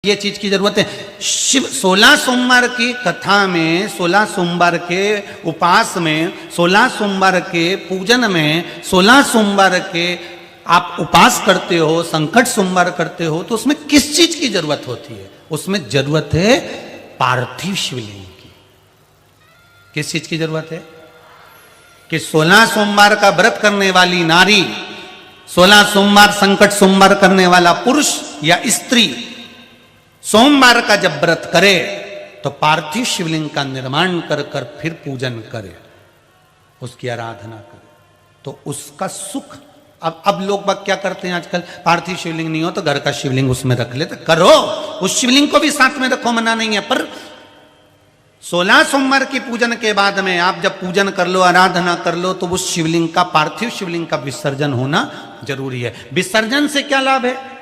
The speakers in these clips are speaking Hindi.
ये चीज की जरूरत है। शिव 16 सोमवार की कथा में, 16 सोमवार के उपास में, 16 सोमवार के पूजन में, 16 सोमवार के आप उपास करते हो, संकट सोमवार करते हो, तो उसमें किस चीज की जरूरत होती है? उसमें जरूरत है पार्थिव शिवलिंग की। किस चीज की जरूरत है? कि 16 सोमवार का व्रत करने वाली नारी, 16 सोमवार संकट सोमवार करने वाला पुरुष या स्त्री सोमवार का जब व्रत करे तो पार्थिव शिवलिंग का निर्माण कर कर फिर पूजन करे, उसकी आराधना करे, तो उसका सुख। अब लोग बाग क्या करते हैं आजकल, पार्थिव शिवलिंग नहीं हो तो घर का शिवलिंग उसमें रख लेते। करो, उस शिवलिंग को भी साथ में रखो, मना नहीं है, पर 16 सोमवार की पूजन के बाद में आप जब पूजन कर लो, आराधना कर लो, तो उस शिवलिंग का, पार्थिव शिवलिंग का विसर्जन होना जरूरी है। विसर्जन से क्या लाभ है?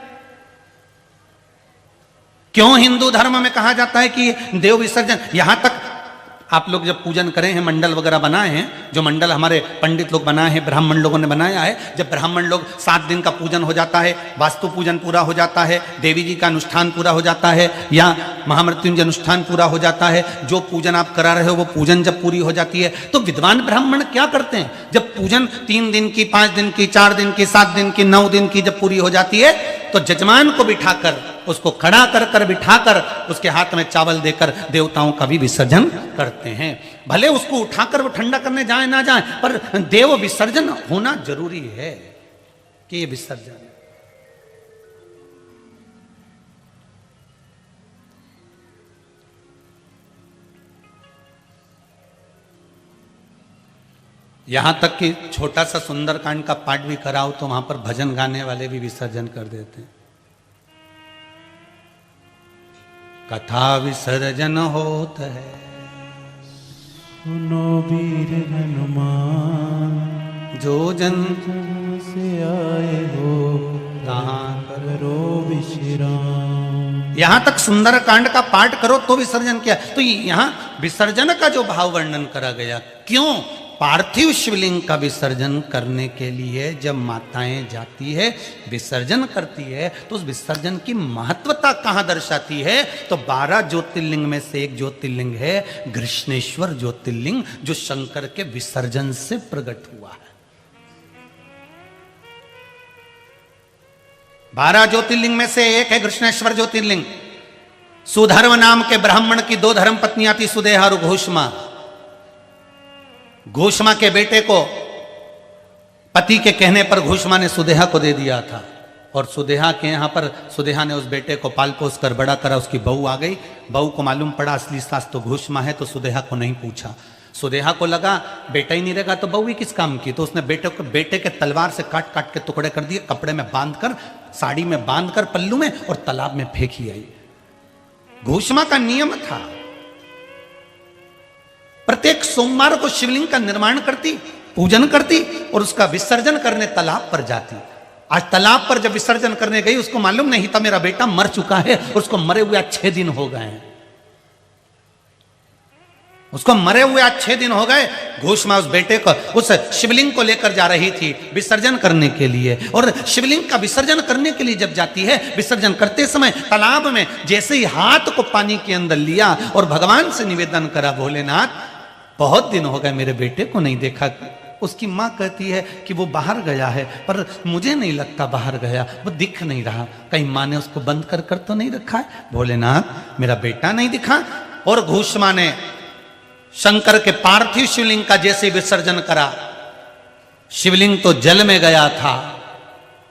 क्यों हिंदू धर्म में कहा जाता है कि देव विसर्जन? यहां तक आप लोग जब पूजन करें हैं, मंडल वगैरह बनाए हैं, जो मंडल हमारे पंडित लोग बनाए हैं, ब्राह्मण लोगों ने बनाया है, जब ब्राह्मण लोग 7 दिन का पूजन हो जाता है, वास्तु पूजन पूरा हो जाता है, देवी जी का अनुष्ठान पूरा हो जाता है, या महामृत्युंजय अनुष्ठान पूरा हो जाता है, जो पूजन आप करा रहे हो वो पूजन जब पूरी हो जाती है, तो विद्वान ब्राह्मण क्या करते हैं? जब पूजन 3 दिन की, 5 दिन की, 4 दिन की, 7 दिन की, 9 दिन की जब पूरी हो जाती है, तो जजमान को बिठाकर, उसको खड़ा कर कर बिठाकर, उसके हाथ में चावल देकर देवताओं का भी विसर्जन करते हैं। भले उसको उठाकर वो ठंडा करने जाए ना जाए, पर देव विसर्जन होना जरूरी है कि ये विसर्जन। यहां तक कि छोटा सा सुंदरकांड का पाठ भी कराओ तो वहां पर भजन गाने वाले भी विसर्जन कर देते हैं। कथा विसर्जन होता है, सुनो वीर हनुमान, जो जन से आए हो कहाँ करो विश्राम। यहां तक सुंदरकांड का पाठ करो तो विसर्जन किया। तो यहां विसर्जन का जो भाव वर्णन करा गया, क्यों? पार्थिव शिवलिंग का विसर्जन करने के लिए जब माताएं जाती है, विसर्जन करती है, तो उस विसर्जन की महत्वता कहां दर्शाती है? तो 12 ज्योतिर्लिंग में से एक ज्योतिर्लिंग है घृष्णेश्वर ज्योतिर्लिंग, जो शंकर के विसर्जन से प्रकट हुआ है। 12 ज्योतिर्लिंग में से एक है घृष्णेश्वर ज्योतिर्लिंग। सुधर्म नाम के ब्राह्मण की 2 धर्म पत्नियां थी, सुदेहा और घोषमा। घोषमा के बेटे को पति के कहने पर घोषमा ने सुदेहा को दे दिया था, और सुदेहा के यहां पर सुदेहा ने उस बेटे को पाल पोस कर बड़ा करा। उसकी बहू आ गई, बहू को मालूम पड़ा असली सास तो घोषमा है, तो सुदेहा को नहीं पूछा। सुदेहा को लगा बेटा ही नहीं रहेगा तो बहू ही किस काम की, तो उसने बेटे के तलवार से काट काट के टुकड़े कर दिए, कपड़े में बांधकर, साड़ी में बांधकर, पल्लू में, और तालाब में फेंक ही आई। घोषमा का नियम था, प्रत्येक सोमवार को शिवलिंग का निर्माण करती, पूजन करती, और उसका विसर्जन करने तालाब पर जाती। आज तालाब पर जब विसर्जन करने गई, उसको मालूम नहीं था मेरा बेटा मर चुका है, और उसको मरे हुए आज 6 दिन हो गए हैं। उसको मरे हुए आज 6 दिन हो गए। घोषमा उस बेटे को, उस शिवलिंग को लेकर जा रही थी विसर्जन करने के लिए, और शिवलिंग का विसर्जन करने के लिए जब जाती है, विसर्जन करते समय तालाब में जैसे ही हाथ को पानी के अंदर लिया और भगवान से निवेदन करा, भोलेनाथ बहुत दिन हो गए मेरे बेटे को नहीं देखा। उसकी माँ कहती है कि वो बाहर गया है, पर मुझे नहीं लगता बाहर गया, वो दिख नहीं रहा, कहीं माँ ने उसको बंद कर कर तो नहीं रखा है? भोलेनाथ मेरा बेटा नहीं दिखा। और घोषमा ने शंकर के पार्थिव शिवलिंग का जैसे विसर्जन करा, शिवलिंग तो जल में गया था,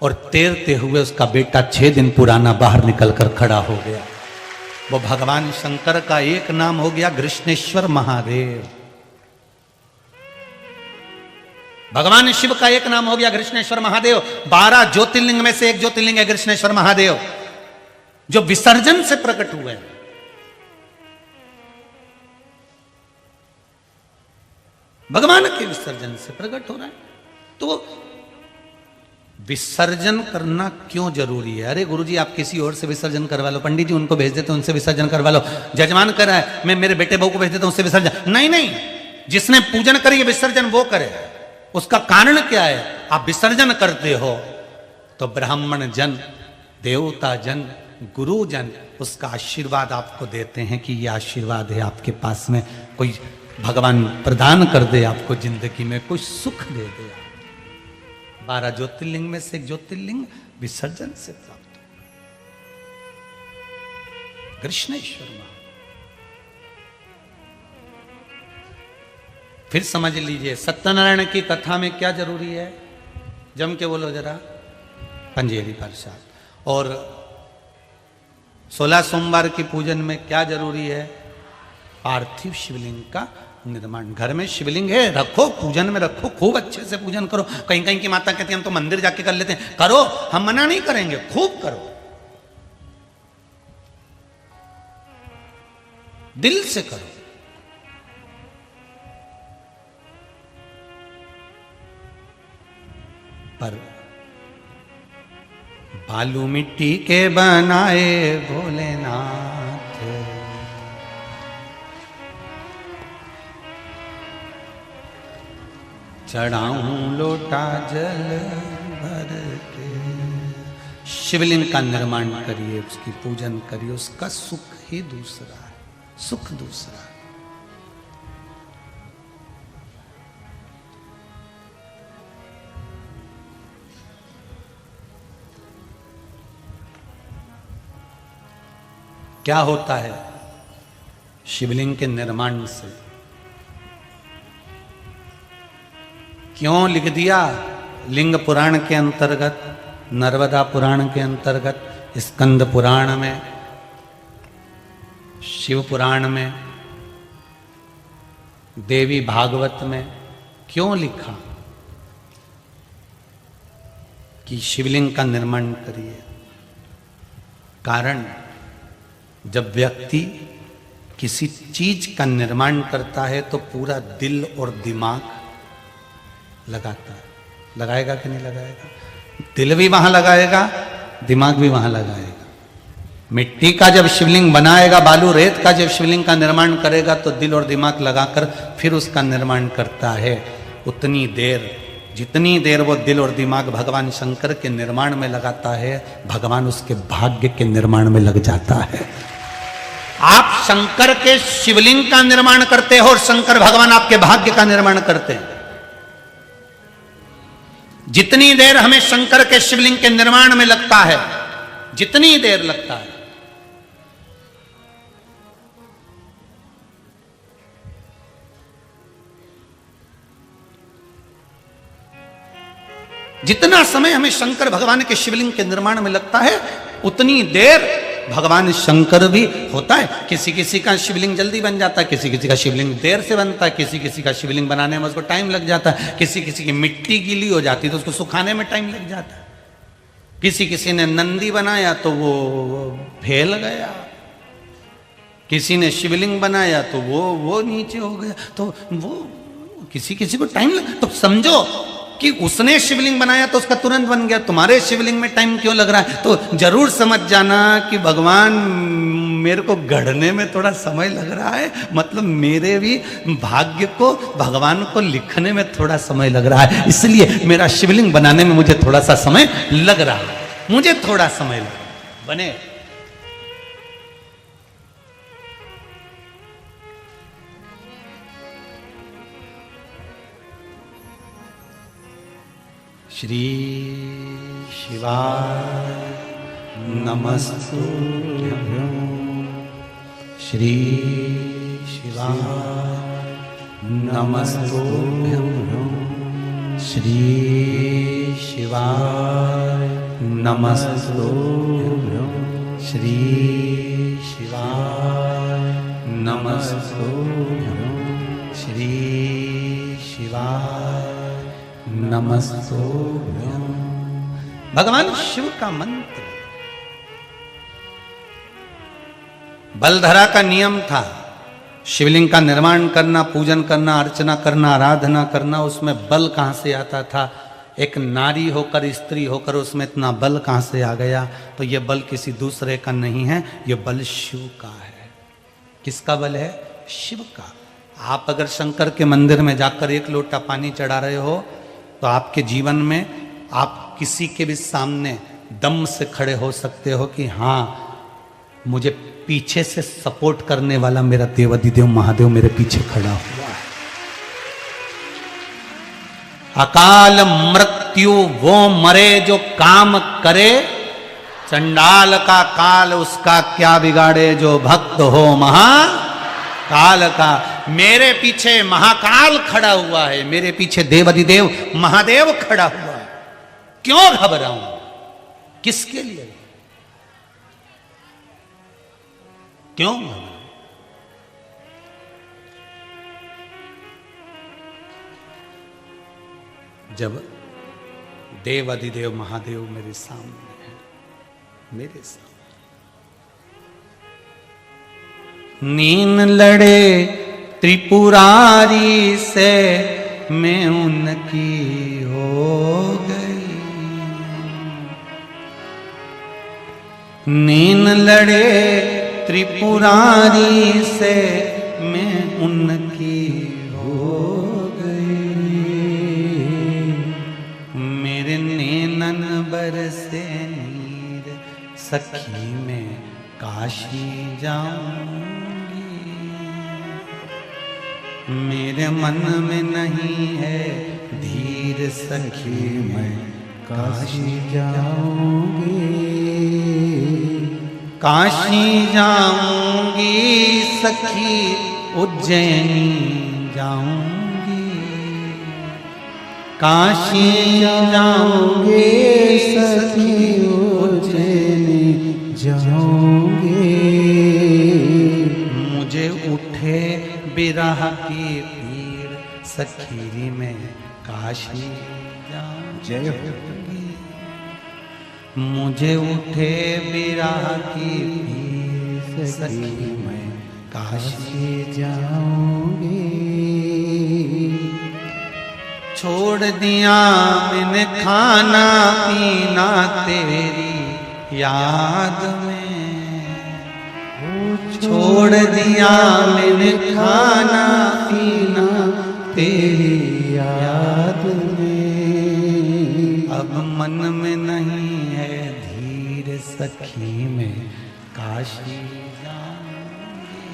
और तैरते हुए उसका बेटा 6 दिन पुराना बाहर निकल कर खड़ा हो गया। वो भगवान शंकर का एक नाम हो गया घृष्णेश्वर महादेव। भगवान शिव का एक नाम हो गया घृष्णेश्वर महादेव। 12 ज्योतिर्लिंग में से एक ज्योतिर्लिंग है घृष्णेश्वर महादेव, जो विसर्जन से प्रकट हुए हैं। भगवान के विसर्जन से प्रकट हो रहा है। तो विसर्जन करना क्यों जरूरी है? अरे गुरुजी आप किसी और से विसर्जन करवा लो, पंडित जी उनको भेज देते उनसे विसर्जन करवा लो, जजमान कर रहा है मैं मेरे बेटे बहू को भेज देता हूं उससे विसर्जन। नहीं नहीं, जिसने पूजन करी विसर्जन वो करे। उसका कारण क्या है? आप विसर्जन करते हो तो ब्राह्मण जन, देवता जन, गुरुजन उसका आशीर्वाद आपको देते हैं कि ये आशीर्वाद है आपके पास में, कोई भगवान प्रदान कर दे आपको जिंदगी में, कोई सुख दे दे। 12 ज्योतिर्लिंग में से एक ज्योतिर्लिंग विसर्जन से प्राप्त हो, कृष्णेश्वर मां। फिर समझ लीजिए सत्यनारायण की कथा में क्या जरूरी है, जम के बोलो जरा, पंजेरी प्रसाद। और 16 सोमवार की पूजन में क्या जरूरी है, पार्थिव शिवलिंग का निर्माण। घर में शिवलिंग है, रखो, पूजन में रखो, खूब अच्छे से पूजन करो। कहीं कहीं की माता कहती है हम तो मंदिर जाके कर लेते हैं, करो, हम मना नहीं करेंगे, खूब करो, दिल से करो। पर बालू मिट्टी के बनाए भोलेनाथ, चढ़ाऊं लोटा जल भर के। शिवलिंग का निर्माण करिए, उसकी पूजन करिए, उसका सुख ही दूसरा है, सुख दूसरा है। क्या होता है शिवलिंग के निर्माण से, क्यों लिख दिया लिंग पुराण के अंतर्गत, नर्मदा पुराण के अंतर्गत, स्कंद पुराण में, शिव पुराण में, देवी भागवत में क्यों लिखा कि शिवलिंग का निर्माण करिए? कारण जब व्यक्ति किसी चीज का निर्माण करता है तो पूरा दिल और दिमाग लगाता है, लगाएगा कि नहीं लगाएगा? दिल भी वहां लगाएगा, दिमाग भी वहां लगाएगा। मिट्टी का जब शिवलिंग बनाएगा, बालू रेत का जब शिवलिंग का निर्माण करेगा तो दिल और दिमाग लगाकर फिर उसका निर्माण करता है। उतनी देर, जितनी देर वो दिल और दिमाग भगवान शंकर के निर्माण में लगाता है, भगवान उसके भाग्य के निर्माण में लग जाता है। आप शंकर के शिवलिंग का निर्माण करते हो और शंकर भगवान आपके भाग्य का निर्माण करते हैं। जितनी देर हमें शंकर के शिवलिंग के निर्माण में लगता है, जितनी देर लगता है, जितना समय हमें शंकर भगवान के शिवलिंग के निर्माण में लगता है, उतनी देर भगवान शंकर भी होता है। किसी किसी का शिवलिंग जल्दी बन जाता है, किसी किसी का शिवलिंग देर से बनता है, किसी किसी का शिवलिंग बनाने में उसको टाइम लग जाता है, किसी किसी की मिट्टी गीली हो जाती है तो उसको सुखाने में टाइम लग जाता है। किसी किसी ने नंदी बनाया तो वो फैल गया, किसी ने शिवलिंग बनाया तो वो नीचे हो गया, तो वो किसी किसी को टाइम लग। तो समझो कि उसने शिवलिंग बनाया तो उसका तुरंत बन गया, तुम्हारे शिवलिंग में टाइम क्यों लग रहा है? तो जरूर समझ जाना कि भगवान मेरे को गढ़ने में थोड़ा समय लग रहा है, मतलब मेरे भी भाग्य को भगवान को लिखने में थोड़ा समय लग रहा है, इसलिए मेरा शिवलिंग बनाने में मुझे थोड़ा सा समय लग रहा है, मुझे थोड़ा समय लग बने। श्री शिवाय नमस्तुभ्यं, श्री शिवाय नमस्तुभ्यं, श्री शिवाय नमस्तुभ्यं, श्री शिवाय नमस्तुभ्यं, श्री शिवाय नमस्तुभ्यं। भगवान शिव का मंत्र, बलधरा का नियम था शिवलिंग का निर्माण करना, पूजन करना, अर्चना करना, आराधना करना। उसमें बल कहां से आता था? एक नारी होकर, स्त्री होकर उसमें इतना बल कहां से आ गया? तो यह बल किसी दूसरे का नहीं है, यह बल शिव का है। किसका बल है? शिव का। आप अगर शंकर के मंदिर में जाकर एक लोटा पानी चढ़ा रहे हो तो आपके जीवन में आप किसी के भी सामने दम से खड़े हो सकते हो कि हाँ मुझे पीछे से सपोर्ट करने वाला मेरा देवाधिदेव महादेव मेरे पीछे खड़ा हुआ है। अकाल मृत्यु वो मरे जो काम करे, चंडाल का काल उसका क्या बिगाड़े, जो भक्त हो महाकाल का। मेरे पीछे महाकाल खड़ा हुआ है, मेरे पीछे देवाधिदेव महादेव खड़ा हुआ है। क्यों घबराऊं, किसके लिए, क्यों घबराऊं? जब देवाधिदेव महादेव मेरे सामने है, मेरे सामने। नीन लड़े त्रिपुरारी से मैं उनकी हो गई, नीन लड़े त्रिपुरारी से मैं उनकी हो गई, मेरे नैनन बरसे नीर सखी में काशी जाऊंगी, मेरे मन में नहीं है धीर सखी मैं काशी जाऊंगी, काशी जाऊंगी सखी, उज्जैनी जाऊंगी, काशी जाऊंगी सखी, उज्जैनी जाऊंगी। मुझे उठे बिरह की पीर सखीरी में काशी जाऊंगी, मुझे उठे बिरह की पीर सखी में काशी जाऊंगी। छोड़ दिया मैंने खाना पीना तेरी याद में, छोड़ दिया मैंने खाना पीना तेरी याद में, अब मन में नहीं है धीर सखी में काशी जाऊंगी,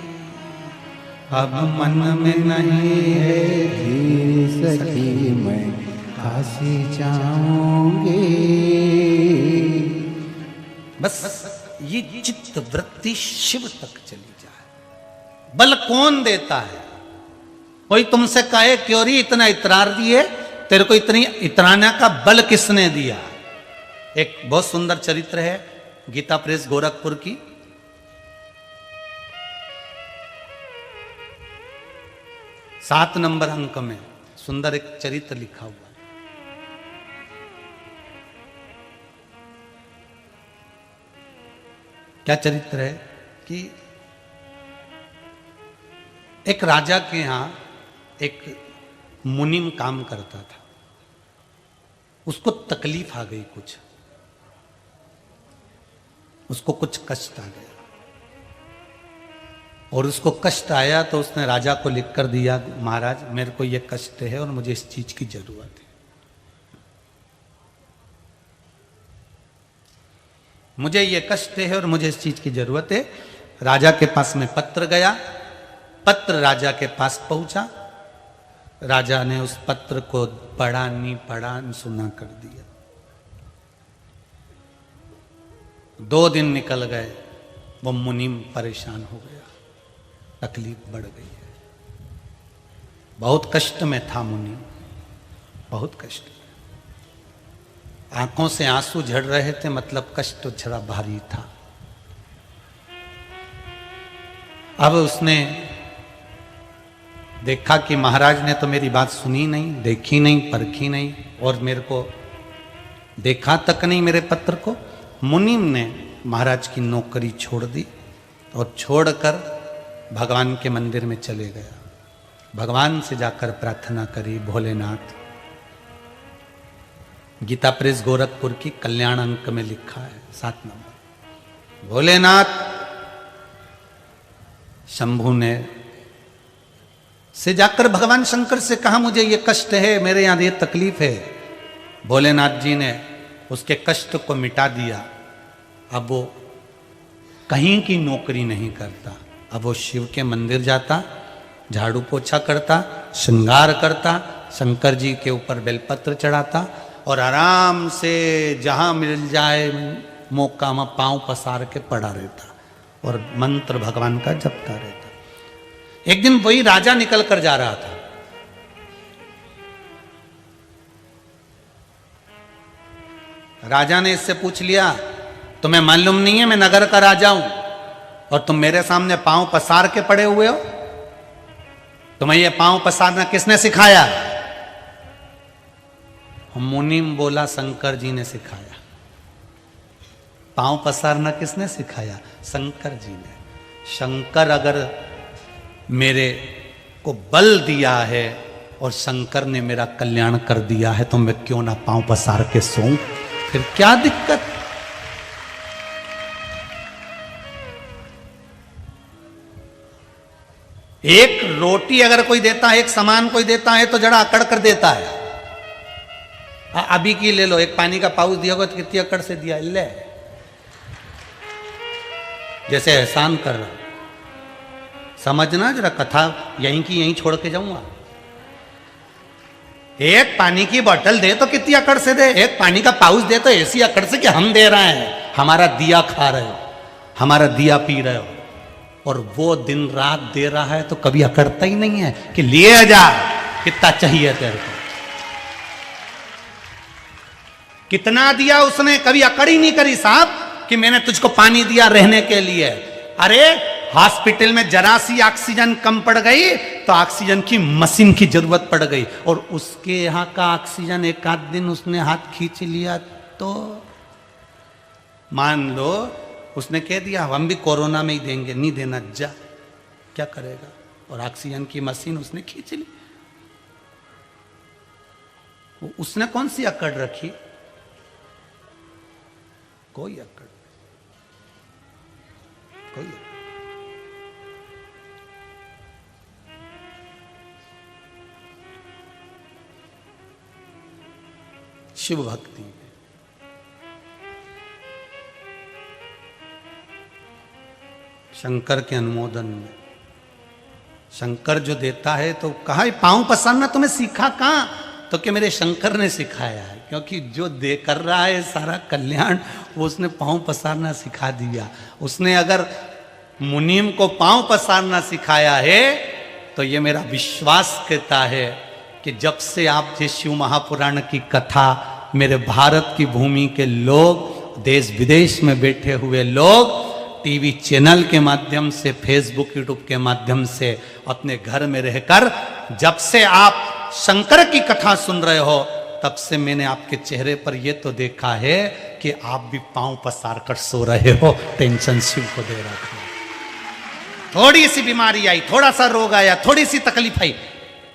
अब मन में नहीं है धीर सखी मैं काशी जाऊंगी। बस ये चित्त वृत्ति शिव तक चली जाए। बल कौन देता है? कोई तुमसे कहे क्योरी इतना इतरार दिए, तेरे को इतनी इतराने का बल किसने दिया? एक बहुत सुंदर चरित्र है गीता प्रेस गोरखपुर की, 7 नंबर अंक में सुंदर एक चरित्र लिखा हुआ है। क्या चरित्र है कि एक राजा के यहां एक मुनिम काम करता था, उसको तकलीफ आ गई, उसको कुछ कष्ट आ गया, और उसको कष्ट आया तो उसने राजा को लिख कर दिया, महाराज मेरे को ये कष्ट है और मुझे इस चीज की जरूरत है, मुझे ये कष्ट है और मुझे इस चीज की जरूरत है। राजा के पास में पत्र गया, पत्र राजा के पास पहुंचा, राजा ने उस पत्र को पढ़ा नहीं पढ़ा सुना कर दिया। 2 दिन निकल गए, वो मुनीम परेशान हो गया, तकलीफ बढ़ गई है, बहुत कष्ट में था मुनीम, बहुत कष्ट, आंखों से आंसू झड़ रहे थे, मतलब कष्ट थोड़ा भारी था। अब उसने देखा कि महाराज ने तो मेरी बात सुनी नहीं, देखी नहीं, परखी नहीं, और मेरे को देखा तक नहीं मेरे पत्र को। मुनीम ने महाराज की नौकरी छोड़ दी और छोड़कर भगवान के मंदिर में चले गया, भगवान से जाकर प्रार्थना करी, भोलेनाथ। गीता प्रेस गोरखपुर की कल्याण अंक में लिखा है 7 नंबर, भोलेनाथ शंभु ने से जाकर भगवान शंकर से कहा मुझे ये कष्ट है, मेरे यहां ये तकलीफ है। भोलेनाथ जी ने उसके कष्ट को मिटा दिया। अब वो कहीं की नौकरी नहीं करता। अब वो शिव के मंदिर जाता, झाड़ू पोछा करता, श्रृंगार करता, शंकर जी के ऊपर बेलपत्र चढ़ाता और आराम से जहाँ मिल जाए मौका में पांव पसार के पड़ा रहता और मंत्र भगवान का जपता रहता। एक दिन वही राजा निकल कर जा रहा था। राजा ने इससे पूछ लिया, तुम्हें मालूम नहीं है मैं नगर का राजा हूं और तुम मेरे सामने पांव पसार के पड़े हुए हो? तुम्हें यह पांव पसारना किसने सिखाया? मुनीम बोला, शंकर जी ने सिखाया। पांव पसारना किसने सिखाया? शंकर जी ने। शंकर अगर मेरे को बल दिया है और शंकर ने मेरा कल्याण कर दिया है तो मैं क्यों ना पांव पसार के सोऊं? फिर क्या दिक्कत? एक रोटी अगर कोई देता है, एक सामान कोई देता है तो जरा अकड़ कर देता है। अभी की ले लो, एक पानी का पाउच दिया होगा तो कितनी अकड़ से दिया, ले जैसे एहसान कर रहा। समझना जरा, कथा यहीं की यहीं छोड़ के जाऊंगा। एक पानी की बोतल दे तो कितनी अकड़ से दे, एक पानी का पाउच दे तो ऐसी अकड़ से कि हम दे रहे हैं, हमारा दिया खा रहे हो, हमारा दिया पी रहे हो, और वो दिन रात दे रहा है तो कभी अकड़ता ही नहीं है कि लिए जा, कितना चाहिए तेरे को, कितना दिया उसने, कभी अकड़ ही नहीं करी साहब कि मैंने तुझको पानी दिया रहने के लिए। अरे हॉस्पिटल में जरा सी ऑक्सीजन कम पड़ गई तो ऑक्सीजन की मशीन की जरूरत पड़ गई और उसके यहां का ऑक्सीजन एक आध दिन उसने हाथ खींच लिया तो मान लो उसने कह दिया हम भी कोरोना में ही देंगे, नहीं देना जा, क्या करेगा? और ऑक्सीजन की मशीन उसने खींच ली। उसने कौन सी अकड़ रखी? कोई अकड़, कोई अकड़। शिव भक्ति शंकर के अनुमोदन में, शंकर जो देता है तो कहा पांव पसारना तुम्हें सीखा कहां? तो कि मेरे शंकर ने सिखाया है, क्योंकि जो दे कर रहा है सारा कल्याण वो उसने पांव पसारना सिखा दिया। उसने अगर मुनीम को पांव पसारना सिखाया है तो ये मेरा विश्वास कहता है कि जब से आप ये शिव महापुराण की कथा मेरे भारत की भूमि के लोग, देश विदेश में बैठे हुए लोग टीवी चैनल के माध्यम से, फेसबुक यूट्यूब के माध्यम से अपने घर में रहकर जब से आप शंकर की कथा सुन रहे हो तब से मैंने आपके चेहरे पर यह तो देखा है कि आप भी पांव पसार कर सो रहे हो। टेंशन शिव को दे रखा। थोड़ी सी बीमारी आई, थोड़ा सा रोग आया, थोड़ी सी तकलीफ आई,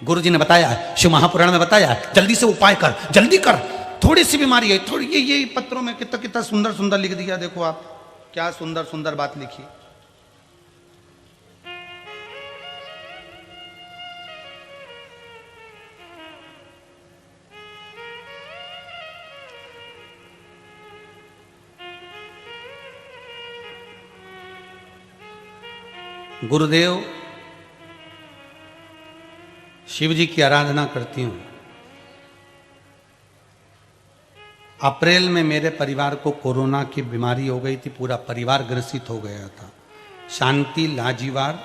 गुरु जी ने बताया, शिव महापुराण में बताया, जल्दी से उपाय कर, जल्दी कर। थोड़ी सी बीमारी आई, थोड़ी ये पत्रों में कितना कितना सुंदर सुंदर लिख दिया। देखो आप क्या सुंदर सुंदर बात लिखी। गुरुदेव शिव जी की आराधना करती हूं। अप्रैल में मेरे परिवार को कोरोना की बीमारी हो गई थी, पूरा परिवार ग्रसित हो गया था। शांति लाजीवार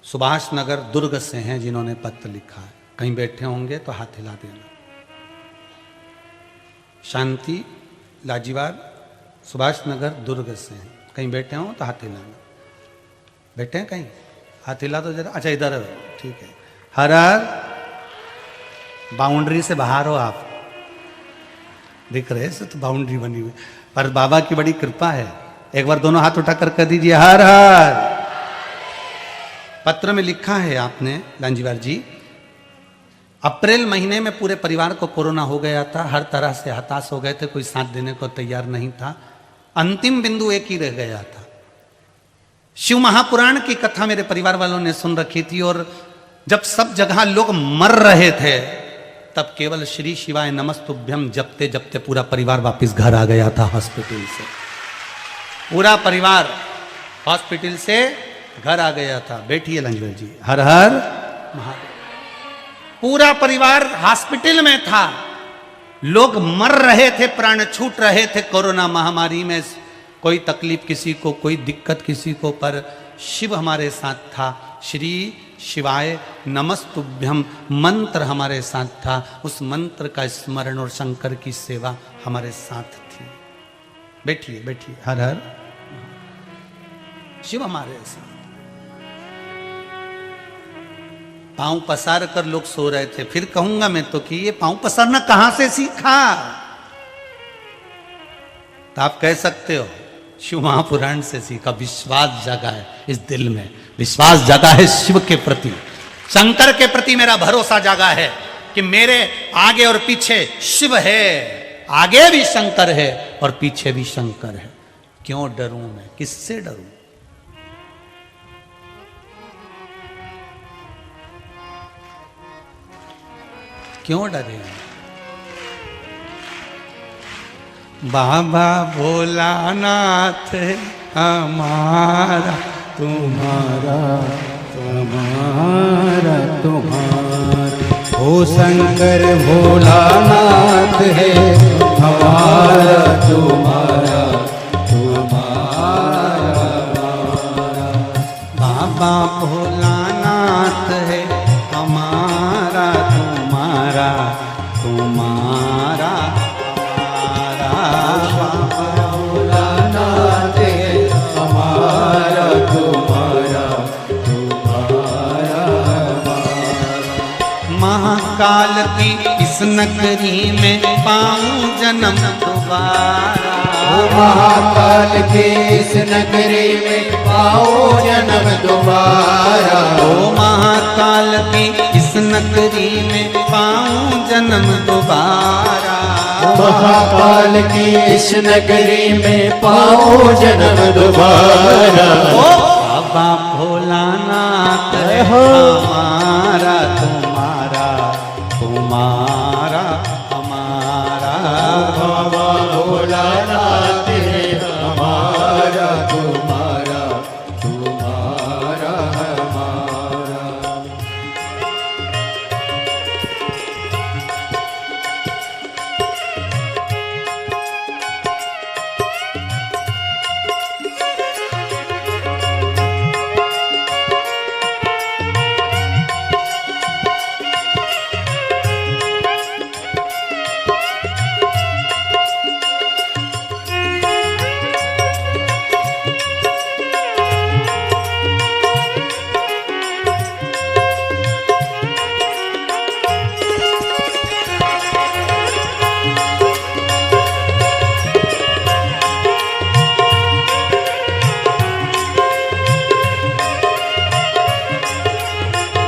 सुभाष नगर दुर्ग से हैं जिन्होंने पत्र लिखा है, कहीं बैठे होंगे तो हाथ हिला देना। शांति लाजीवार सुभाष नगर दुर्ग से हैं, कहीं बैठे हो तो हाथ हिलाना। बैठे हैं कहीं? हाथ हिला तो जरा। अच्छा इधर ठीक है। हर हर, बाउंड्री से बाहर हो आप, दिख रहे से तो बाउंड्री बनी हुई, पर बाबा की बड़ी कृपा है। एक बार दोनों हाथ उठाकर कर दीजिए हर हर। पत्र में लिखा है आपने लांजीवार जी, अप्रैल महीने में पूरे परिवार को कोरोना हो गया था, हर तरह से हताश हो गए थे, कोई साथ देने को तैयार नहीं था। अंतिम बिंदु एक ही रह गया था। शिव महापुराण की कथा मेरे परिवार वालों ने सुन रखी थी और जब सब जगह लोग मर रहे थे तब केवल श्री शिवाय नमस्तुभ्यम जपते जपते पूरा परिवार वापस घर आ गया था हॉस्पिटल से। पूरा परिवार हॉस्पिटल से घर आ गया था। बैठिए लंजवेल जी, हर हर महादेव। पूरा परिवार हॉस्पिटल में था, लोग मर रहे थे, प्राण छूट रहे थे कोरोना महामारी में। कोई तकलीफ किसी को, कोई दिक्कत किसी को, पर शिव हमारे साथ था। श्री शिवाय नमस्तुभ्यम मंत्र हमारे साथ था। उस मंत्र का स्मरण और शंकर की सेवा हमारे साथ थी। बैठिए बैठिए, हर हर शिव हमारे साथ। पांव पसार कर लोग सो रहे थे। फिर कहूंगा मैं तो कि ये पांव पसारना कहां से सीखा? तो आप कह सकते हो शिव महापुराण से सीखा। विश्वास जगा है इस दिल में, विश्वास जगा है शिव के प्रति, शंकर के प्रति मेरा भरोसा जगा है कि मेरे आगे और पीछे शिव है। आगे भी शंकर है और पीछे भी शंकर है। क्यों डरूं मैं, किससे डरूं? क्यों डरे? बाबा भोलानाथ हमारा तुम्हारा तुम्हारा तुम्हारा, ओ शंकर भोलानाथ है हमारा तुम्हारा तुम्हारा। बाबा भोलानाथ है हमारा तुम्हारा तुम्हारा हमारा। बाबा भोलानाथ है हमारा तुम्हारा तुम्हारा हमारा। महाकाल की इस नगरी में पाऊं जन्म दोबारा। ओ महाकाल के इस नगरी में पाओ जन्म दोबारा। ओ महाकाल की इस नगरी में पाऊं जन्म दोबारा। महाकाल की इस नगरी में पाओ जन्म दोबारा। ओ बाबा भोलानाथ है हमारा तुम्हारा तुम्हारा हमारा। बाबा भोलानाथ है हमारा तुम्हारा तुम्हारा हमारा।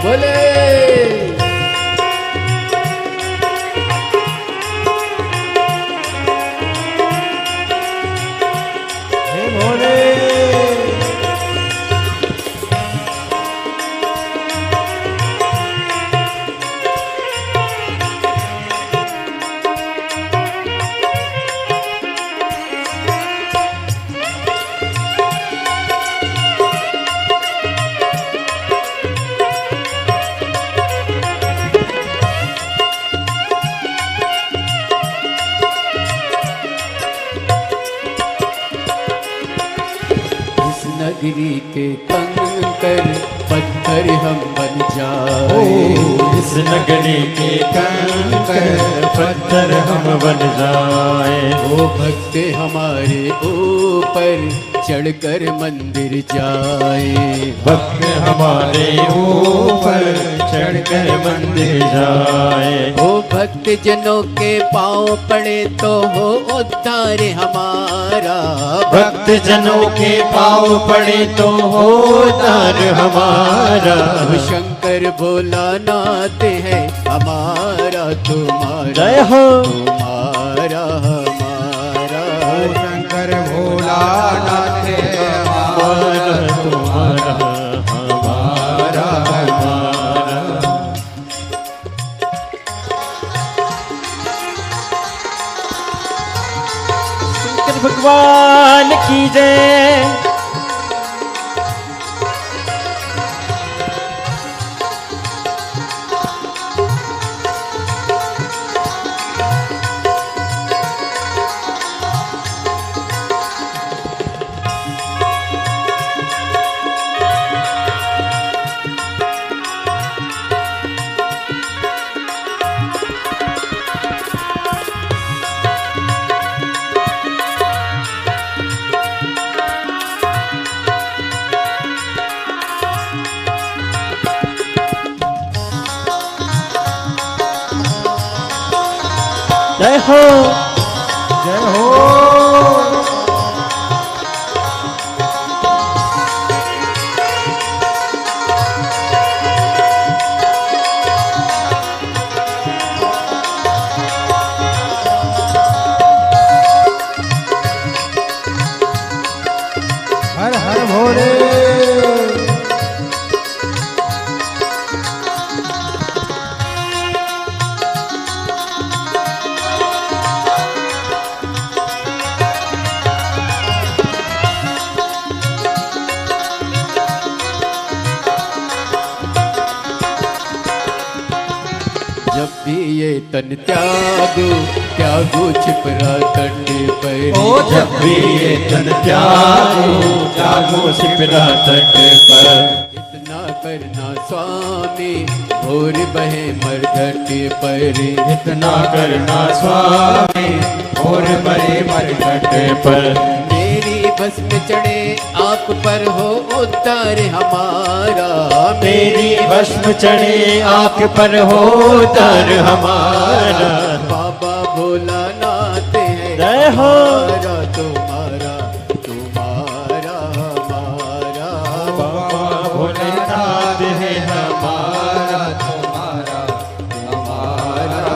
बोले हे भोले। नगरी के कंकर पत्थर हम बन जाए। इस नगरी के कंकर पत्थर हम बन जाए। वो भक्त हमारे ऊपर चढ़कर मंदिर जाए। भक्त हमारे ऊपर चढ़कर मंदिर जाए। वो भक्त जनों के पाँव पड़े तो हो उद्धार हमारा। भक्त जनों के पाँव पड़े तो हो उद्धार हमारा। शंकर भोलानाथ है हमारा तुम्हारा। जय हो तुम्हारा हमारा। शंकर भोलानाथ है हमारा तुम्हारा हमारा हमारा। शंकर भगवान की जय। जय हो जय हो। हर हर भोले। जब भी ये तन त्यागो त्यागो छिपरा तट पर। ओ जब भी ये तन त्यागो त्यागो छिपरा तट पर। इतना करना स्वामी भोर बहे मरघट पर। इतना करना स्वामी और बड़े मरघट पर। मेरी बस में चढ़े आप पर हो उद्धार हमारा। मेरी भस्म चढ़े आंख पर हो तर हमारा। बाबा भोलानाथ है जय हो। हमारा तुम्हारा तुम्हारा हमारा। बाबा भोलेनाथ है हमारा तुम्हारा हमारा।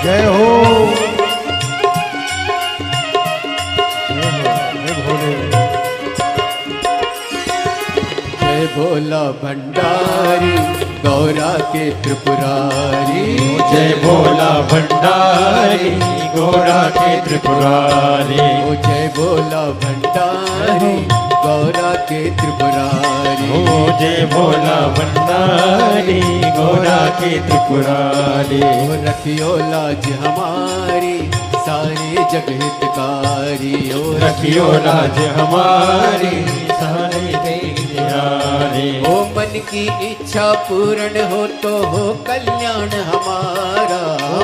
जय हो जय भोला भंडारी गौरा के त्रिपुरारी। जय भोला भंडारी गौरा के त्रिपुरारी। ओ जय भोला भंडारी गौरा के त्रिपुरारी। ओ जय भोला भंडारी गौरा के त्रिपुरारी। ओ रखियो लाज हमारी सारे जग हितकारी। ओ रखियो लाज हमारी सारे तेरी। ओ मन की इच्छा पूर्ण हो तो हो कल्याण हमारा।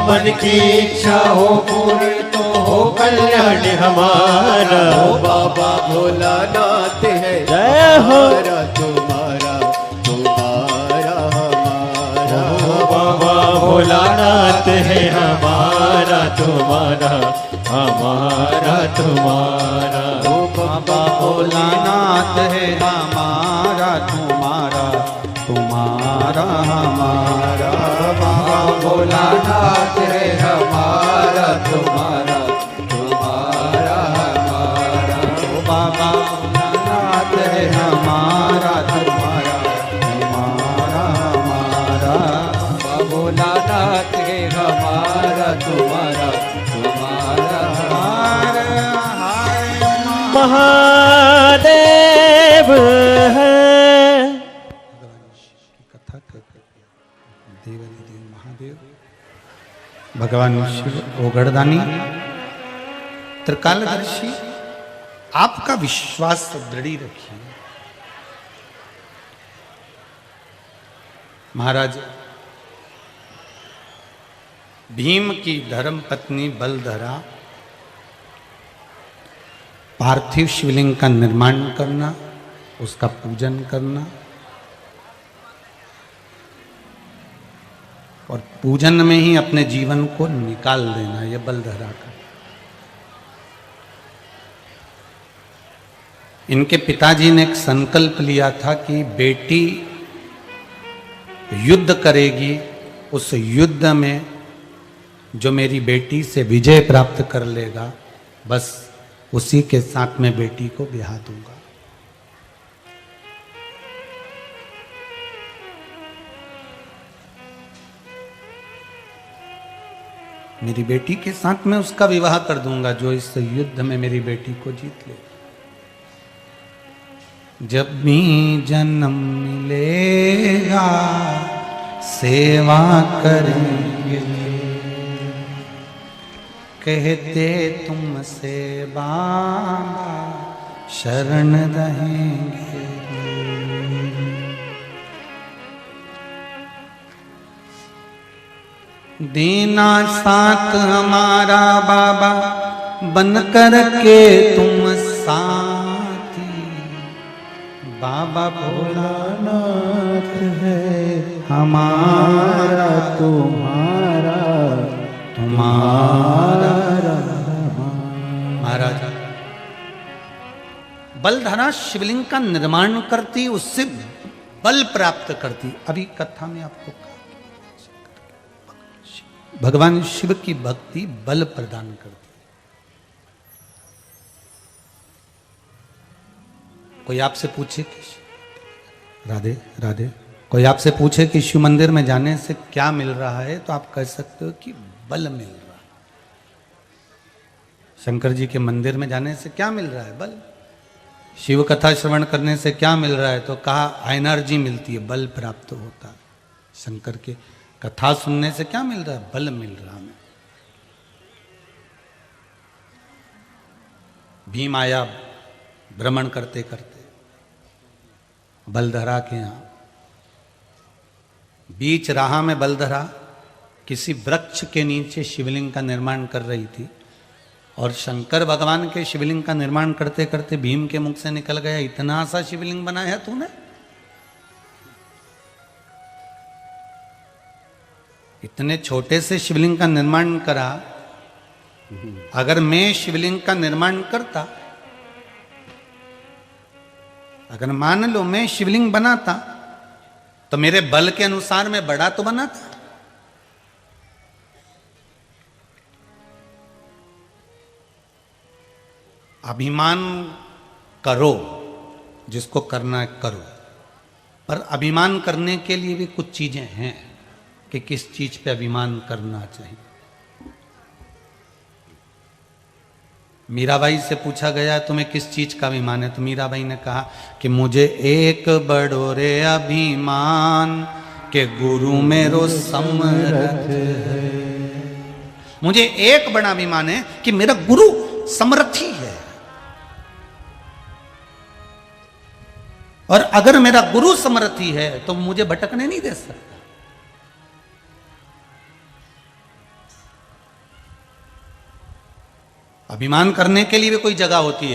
मन की इच्छा हो पूर्ण तो हो कल्याण हमारा। ओ बाबा भोलानाथ है जय हो। हमारा तुम्हारा तुम्हारा हमारा। ओ बाबा भोलानाथ है हमारा तुम्हारा हमारा तुम्हारा। ओ बाबा भोलानाथ है हमारा तुम्हारा तुम्हारा हमारा। बाबा भोलानाथ है हमारा तुम्हारा तुम्हारा हमारा। ओ बाबा भोलानाथ है हमारा तुम्हारा तुम्हारा हमारा। बाबा भोलानाथ है हमारा तुम्हारा तुम्हारा हमारा। महादेव है महादेव। भगवान शिव ओगड़दानी त्रिकालदर्शी, आपका विश्वास दृढ़ रखिए। महाराज, भीम की धर्म पत्नी बलधरा पार्थिव शिवलिंग का निर्माण करना, उसका पूजन करना और पूजन में ही अपने जीवन को निकाल देना, यह बलधरा का। इनके पिताजी ने एक संकल्प लिया था कि बेटी युद्ध करेगी, उस युद्ध में जो मेरी बेटी से विजय प्राप्त कर लेगा, बस उसी के साथ मैं बेटी को ब्याह दूंगा। मेरी बेटी के साथ मैं उसका विवाह कर दूंगा जो इस युद्ध में मेरी बेटी को जीत ले। जब भी जन्म मिलेगा सेवा करेंगे, कहते तुमसे बाबा शरण रहेंगे। देना साथ हमारा बाबा, बन कर के तुम साथी। बाबा भोलानाथ है हमारा, तुम्हारा तुम्हारा। महाराज, बलधरा शिवलिंग का निर्माण करती, उससे बल प्राप्त करती। अभी कथा में आपको कहा भगवान शिव की भक्ति बल प्रदान करती। कोई आपसे पूछे कि राधे राधे, कोई आपसे पूछे कि शिव मंदिर में जाने से क्या मिल रहा है, तो आप कह सकते हो कि बल मिल रहा है। शंकर जी के मंदिर में जाने से क्या मिल रहा है? बल। शिव कथा श्रवण करने से क्या मिल रहा है? तो कहा एनर्जी मिलती है, बल प्राप्त होता है। शंकर के कथा सुनने से क्या मिल रहा है? बल मिल रहा है। भीम आया भ्रमण करते करते बलधरा के यहां, बीच राह में बलधरा किसी वृक्ष के नीचे शिवलिंग का निर्माण कर रही थी और शंकर भगवान के शिवलिंग का निर्माण करते करते भीम के मुख से निकल गया, इतना सा शिवलिंग बनाया तूने? इतने छोटे से शिवलिंग का निर्माण करा। अगर मैं शिवलिंग का निर्माण करता, अगर मान लो मैं शिवलिंग बनाता, तो मेरे बल के अनुसार मैं बड़ा तो बनाता। अभिमान करो, जिसको करना है करो, पर अभिमान करने के लिए भी कुछ चीजें हैं कि किस चीज पे अभिमान करना चाहिए। मीराबाई से पूछा गया तुम्हें किस चीज का अभिमान है, तो मीराबाई ने कहा कि मुझे एक बड़ो रे अभिमान के गुरु मेरो समर्थ है। मुझे एक बड़ा अभिमान है कि मेरा गुरु समर्थी है, और अगर मेरा गुरु समर्थी है तो मुझे भटकने नहीं दे सकता। अभिमान करने के लिए भी कोई जगह होती है।